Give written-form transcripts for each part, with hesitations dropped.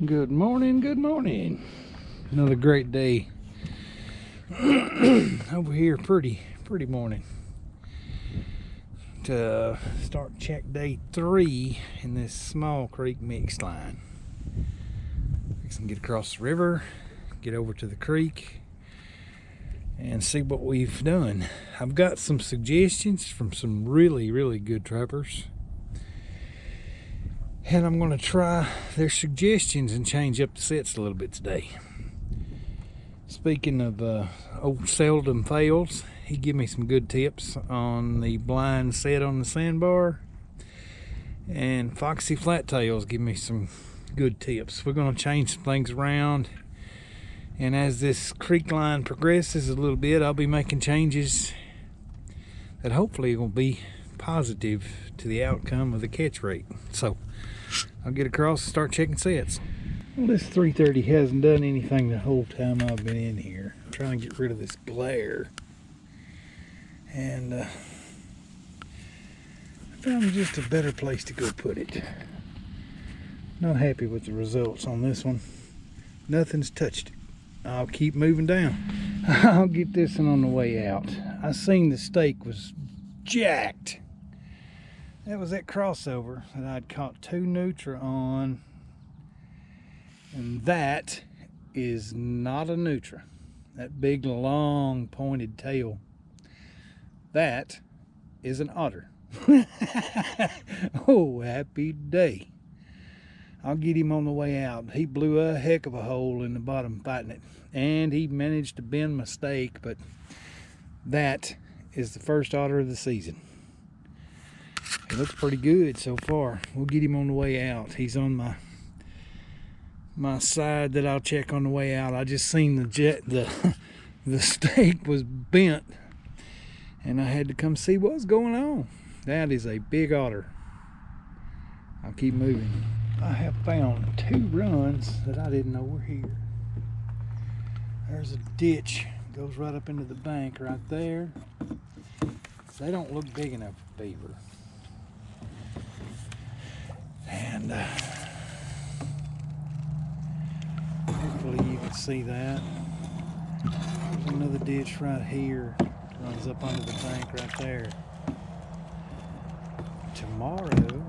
Good morning, good morning. Another great day over here. Pretty morning to start check day 3 in this small creek mixed line. Fixing to get across the river, get over to the creek and see what we've done. I've got some suggestions from some really good trappers, and I'm going to try their suggestions and change up the sets a little bit today. Speaking of old Seldom Fails, he gave me some good tips on the blind set on the sandbar, and Foxy Flattails give me some good tips. We're going to change some things around, and as this creek line progresses a little bit, I'll be making changes that hopefully will be positive to the outcome of the catch rate. So I'll get across and start checking sets. Well, this 330 hasn't done anything the whole time I've been in here. I'm trying to get rid of this glare, and I found just a better place to go put it. Not happy with the results on this one. Nothing's touched it. I'll keep moving down. I'll get this one on the way out. I seen the stake was jacked. That was that crossover that I'd caught 2 Nutria on, and that is not a Nutria. That big long pointed tail, that is an otter. Oh, happy day. I'll get him on the way out. He blew a heck of a hole in the bottom fighting it, and he managed to bend my stake, but that is the first otter of the season. It looks pretty good so far. We'll get him on the way out. He's on my side that I'll check on the way out. I just seen the stake was bent, and I had to come see what's going on. That is a big otter. I'll keep moving. I have found 2 runs that I didn't know were here. There's a ditch, goes right up into the bank right there. They don't look big enough for beaver. And hopefully you can see that. There's another ditch right here, runs up under the bank right there. Tomorrow,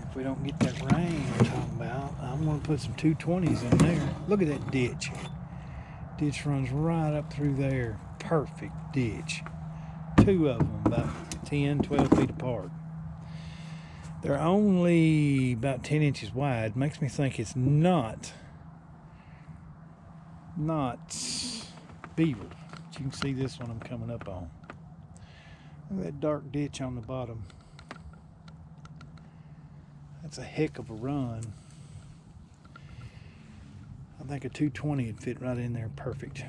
if we don't get that rain we're talking about, I'm going to put some 220s in there. Look at that ditch. Ditch runs right up through there. Perfect ditch. 2 of them about 10, 12 feet apart. They're only about 10 inches wide. Makes me think it's not beaver. But you can see this one I'm coming up on. Look at that dark ditch on the bottom. That's a heck of a run. I think a 220 would fit right in there perfect.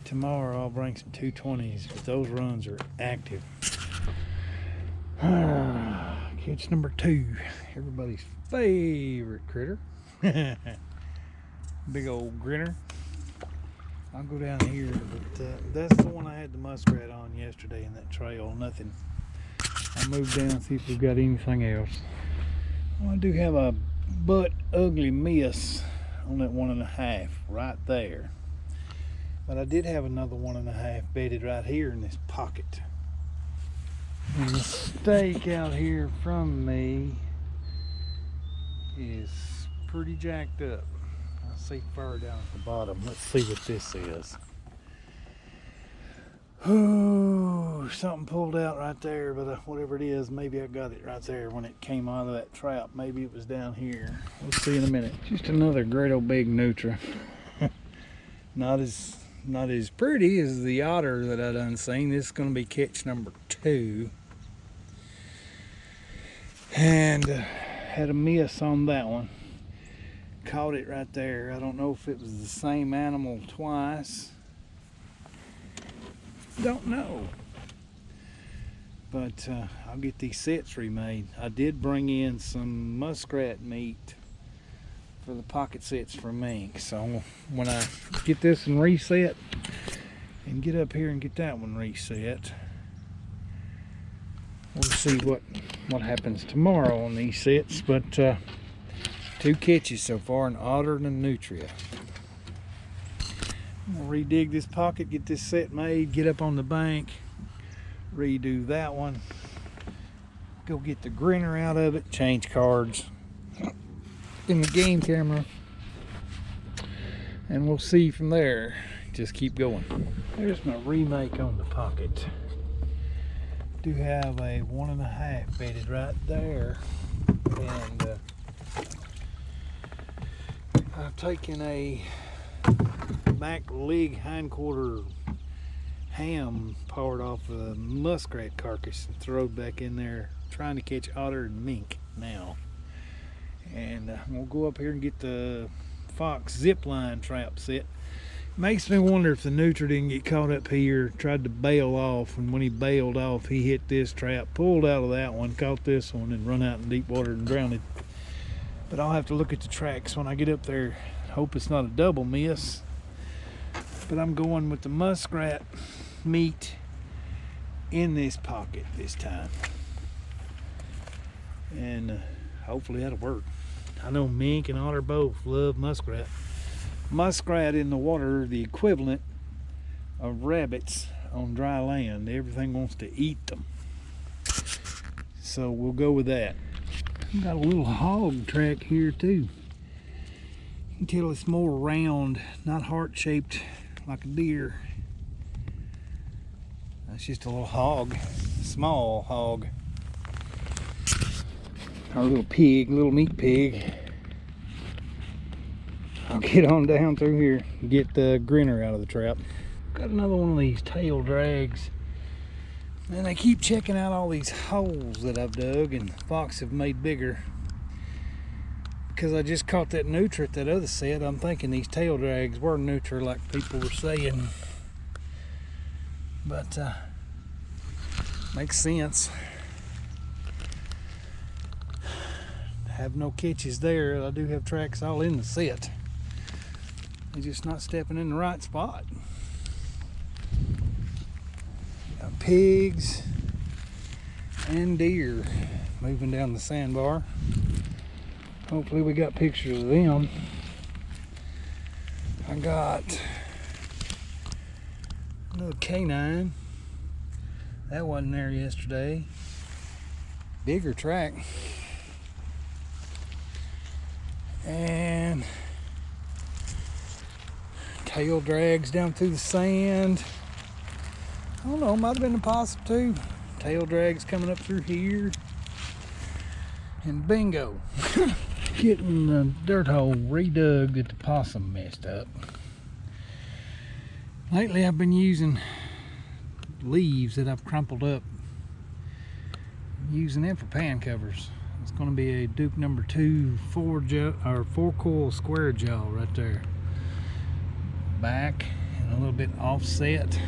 Tomorrow I'll bring some 220s, but those runs are active. Catch number 2, everybody's favorite critter. Big old grinner. I'll go down here, but that's the one I had the muskrat on yesterday in that trail. Nothing. I'll move down and see if we've got anything else. Well, I do have a butt ugly miss on that 1.5 right there. But I did have another 1.5 bedded right here in this pocket. And the stake out here from me is pretty jacked up. I see fur down at the bottom. Let's see what this is. Oh, something pulled out right there, but whatever it is, maybe I got it right there when it came out of that trap. Maybe it was down here. We'll see in a minute. Just another great old big Nutria. Not as pretty as the otter that I done seen. This is going to be catch number 2. And had a miss on that one. Caught it right there. I don't know if it was the same animal twice. Don't know. But I'll get these sets remade. I did bring in some muskrat meat for the pocket sets for mink. So when I get this one reset and get up here and get that one reset, we'll see what happens tomorrow on these sets. But 2 catches so far, an otter and a nutria. I'm gonna redig this pocket, get this set made, get up on the bank, redo that one, go get the grinner out of it, change cards in the game camera, and we'll see from there. Just keep going. There's my remake on the pocket. Do have a 1.5 bedded right there, and I've taken a back leg hindquarter ham part off a muskrat carcass and throw it back in there, trying to catch otter and mink now. And I'm gonna go up here and get the fox zip line trap set. Makes me wonder if the nutria didn't get caught up here, tried to bail off, and when he bailed off he hit this trap, pulled out of that one, caught this one, and run out in deep water and drowned it. But I'll have to look at the tracks when I get up there. Hope it's not a double miss. But I'm going with the muskrat meat in this pocket this time, and hopefully that'll work. I know mink and otter both love muskrat. Muskrat in the water, the equivalent of rabbits on dry land. Everything wants to eat them. So we'll go with that. Got a little hog track here too. You can tell it's more round, not heart-shaped like a deer. That's just a little hog, small hog. Our little pig, little meat pig. I'll get on down through here and get the grinner out of the trap. Got another one of these tail drags. And they keep checking out all these holes that I've dug and fox have made bigger. Because I just caught that nutria at that other set, I'm thinking these tail drags were nutria like people were saying. But makes sense. Have no catches there. I do have tracks all in the set. They're just not stepping in the right spot. Got pigs and deer moving down the sandbar. Hopefully we got pictures of them. I got another canine. That wasn't there yesterday. Bigger track. And tail drags down through the sand. I don't know, might have been a possum too. Tail drags coming up through here. And bingo. Getting the dirt hole redug that the possum messed up. Lately I've been using leaves that I've crumpled up, using them for pan covers. It's going to be a Duke number 2 4 coil square jaw right there. Back and a little bit offset.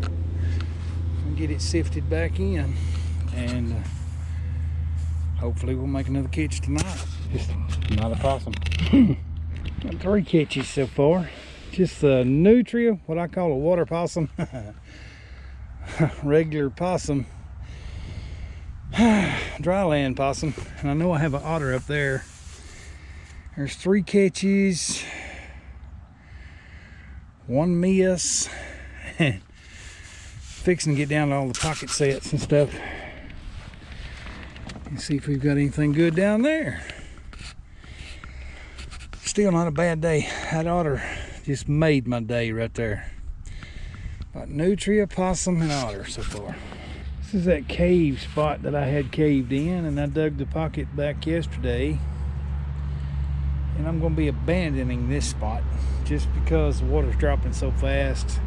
I'll get it sifted back in, and hopefully we'll make another catch tonight. Just not a possum. Got 3 catches so far. Just a nutria, what I call a water possum. Regular possum. Dryland possum. And I know I have an otter up there. There's 3 catches. 1 miss. Fixing to get down to all the pocket sets and stuff. And see if we've got anything good down there. Still not a bad day. That otter just made my day right there. Got nutria, possum, and otter so far. This is that cave spot that I had caved in, and I dug the pocket back yesterday. And I'm going to be abandoning this spot just because the water's dropping so fast.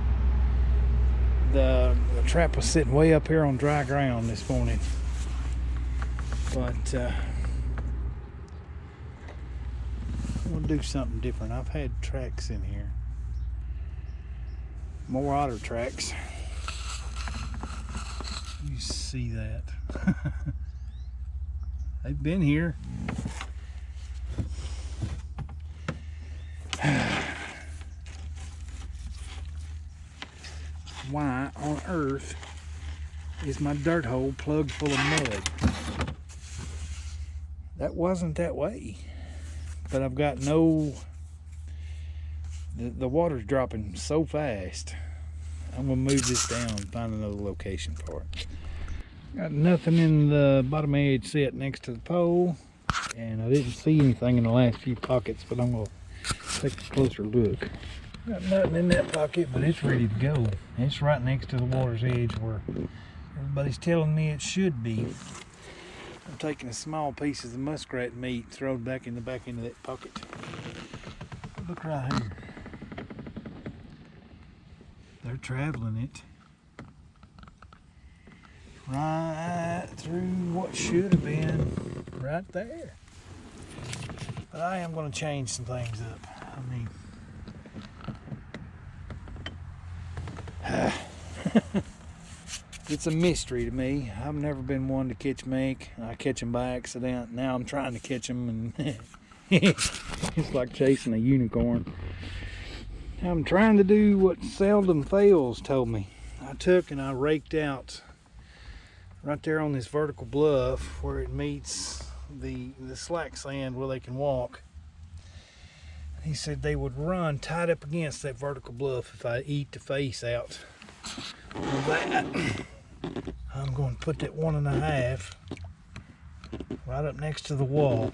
The trap was sitting way up here on dry ground this morning. But we'll do something different. I've had tracks in here. More otter tracks. You see that. They've been here. Why on earth is my dirt hole plugged full of mud? That wasn't that way. but I've got no, the water's dropping so fast. I'm gonna move this down and find another location for it. Got nothing in the bottom edge set next to the pole, and I didn't see anything in the last few pockets, but I'm gonna take a closer look. Got nothing in that pocket, but it's ready to go. It's right next to the water's edge where everybody's telling me it should be. I'm taking a small piece of the muskrat meat, throw it back in the back end of that pocket. Look right here. They're traveling it right through what should have been right there. But I am going to change some things up. I mean, it's a mystery to me. I've never been one to catch mink. I catch them by accident. Now I'm trying to catch them, and it's like chasing a unicorn. I'm trying to do what seldom fails told me. I took and I raked out right there on this vertical bluff where it meets the slack sand where they can walk. He said they would run tight up against that vertical bluff if I eat the face out of that. I'm going to put that 1.5 right up next to the wall.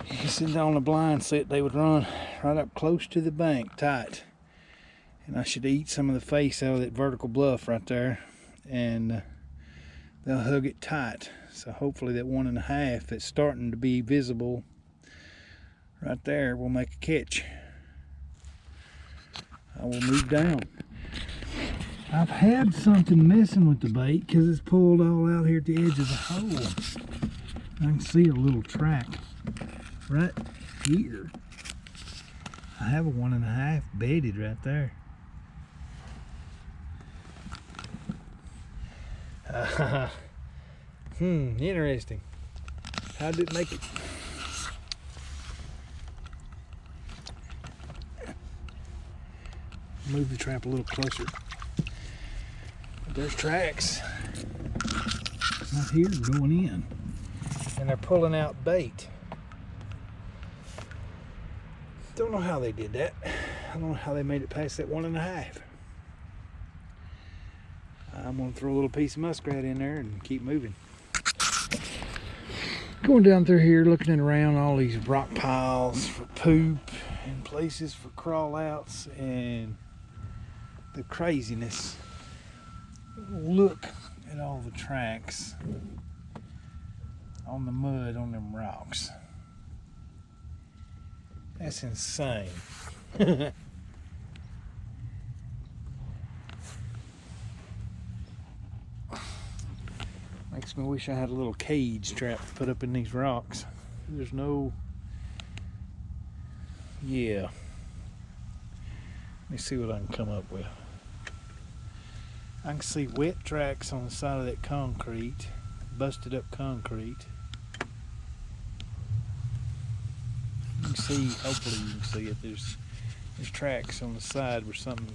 He said on the blind set they would run right up close to the bank tight, and I should eat some of the face out of that vertical bluff right there, and they'll hug it tight. So hopefully that 1.5 that's starting to be visible right there will make a catch. I will move down. I've had something messing with the bait because it's pulled all out here at the edge of the hole. I can see a little track right here. I have a 1.5 bedded right there. Interesting. How did it make it? Move the trap a little closer. There's tracks right here going in, and they're pulling out bait. Don't know how they did that. I don't know how they made it past that 1.5. I'm gonna throw a little piece of muskrat in there and keep moving. Going down through here, looking around all these rock piles for poop and places for crawl outs and the craziness. Look at all the tracks on the mud on them rocks. That's insane. Makes me wish I had a little cage trap to put up in these rocks. There's no... Yeah. Let me see what I can come up with. I can see wet tracks on the side of that concrete, busted up concrete. You can see, hopefully you can see it, there's tracks on the side where something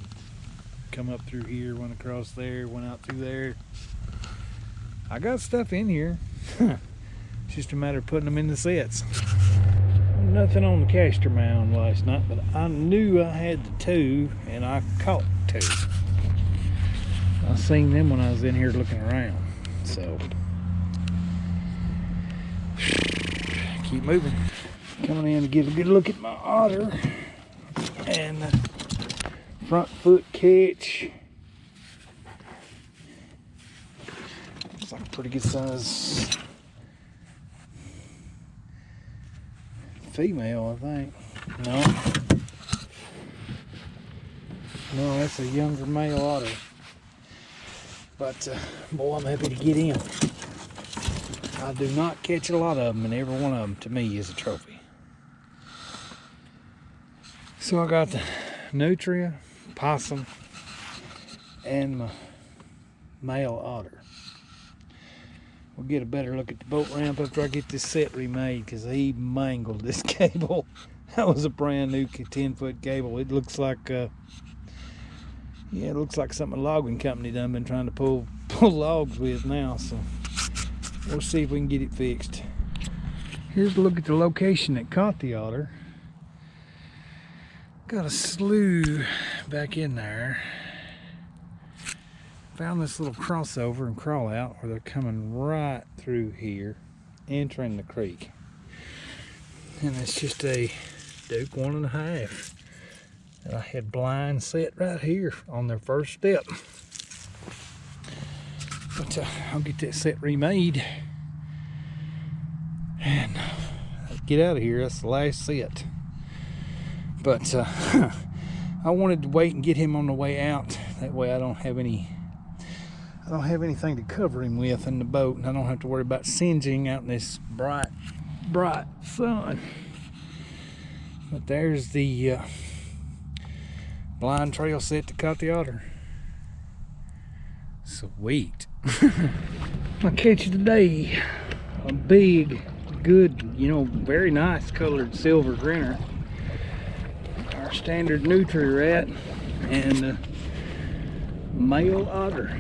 come up through here, went across there, went out through there. I got stuff in here. It's just a matter of putting them in the sets. Nothing on the caster mound last night, but I knew I had the 2 and I caught 2. I seen them when I was in here looking around. So keep moving. Coming in to get a good look at my otter and front foot catch. Looks like a pretty good size female, I think. No, that's a younger male otter. But boy, I'm happy to get in. I do not catch a lot of them, and every one of them to me is a trophy. So I got the Nutria, possum, and my male otter. We'll get a better look at the boat ramp after I get this set remade, because he mangled this cable. That was a brand new 10-foot cable. It looks like yeah, it looks like something a logging company done been trying to pull logs with now. So we'll see if we can get it fixed. Here's a look at the location that caught the otter. Got a slough back in there. Found this little crossover and crawl out where they're coming right through here, entering the creek. And it's just a Duke 1.5 that I had blind set right here on their first step. But I'll get that set remade and get out of here. That's the last set. But I wanted to wait and get him on the way out. That way I don't have anything to cover him with in the boat, and I don't have to worry about singeing out in this bright sun. But there's the blind trail set that caught the otter. Sweet. I catch you today a big, good, very nice colored silver grinner. Our standard Nutria rat and male otter.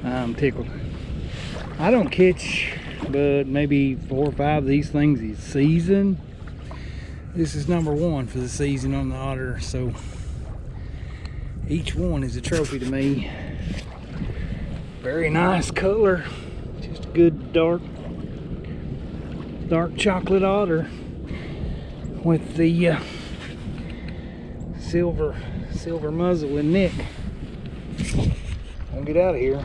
I'm tickled. I don't catch but maybe 4 or 5 of these things a season. This is number 1 for the season on the otter, so each one is a trophy to me. Very nice color, just a good dark chocolate otter with the silver muzzle and neck. I'll get out of here.